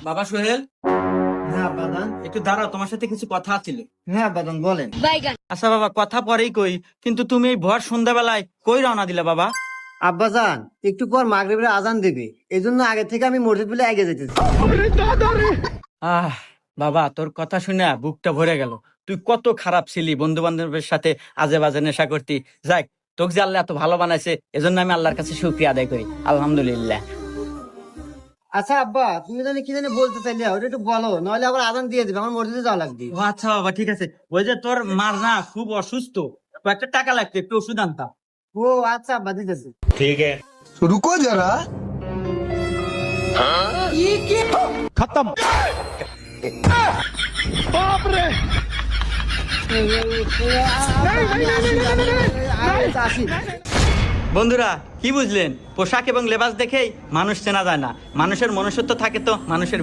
বাবা সোহেল, হ্যাঁ বাদান। একটু দাঁড়াও, তোমার সাথে কিছু কথা ছিল। হ্যাঁ বাদান, বলেন। আচ্ছা বাবা, কথা পরেই কই, কিন্তু তুমি এই ভর সন্ধ্যাবেলায় কই রওনা দিলা বাবা? আব্বাজান, একটু পর মাগরিবের আজান দেবে, এই জন্য আগে থেকে আমি মসজিদ বলে আগে যেতেছি। আহ বাবা, তোর কথা শুনে বুকটা ভরে গেল। তুই কত খারাপ ছিলি, বন্ধু বান্ধবের সাথে আজে বাজে নেশা করতি। যাক, তোকে যে আল্লাহ এত ভালো বানাইছে, এজন্য আমি আল্লাহর কাছে শুকরিয়া আদায় করি, আলহামদুলিল্লাহ। আচ্ছা আব্বা, তুমি জানি কি জানি বলতে চাইলে, ওটা একটু বলো, নাহলে আবার আজান দিয়ে দিবে, আমার মসজিদে যাওয়া লাগবে। ও আচ্ছা বাবা, ঠিক আছে। ওই যে তোর মার না খুব অসুস্থ, কয়েকটা টাকা লাগতো, একটু ওষুধ আনতাম। ও আচ্ছা আব্বা, দিতেছি। तो रुको जरा। खत्म। আসি। বন্ধুরা, কি বুঝলেন? পোশাক এবং লেবাস দেখেই মানুষ চেনা যায় না, মানুষের মনুষ্যত্ব থাকে তো মানুষের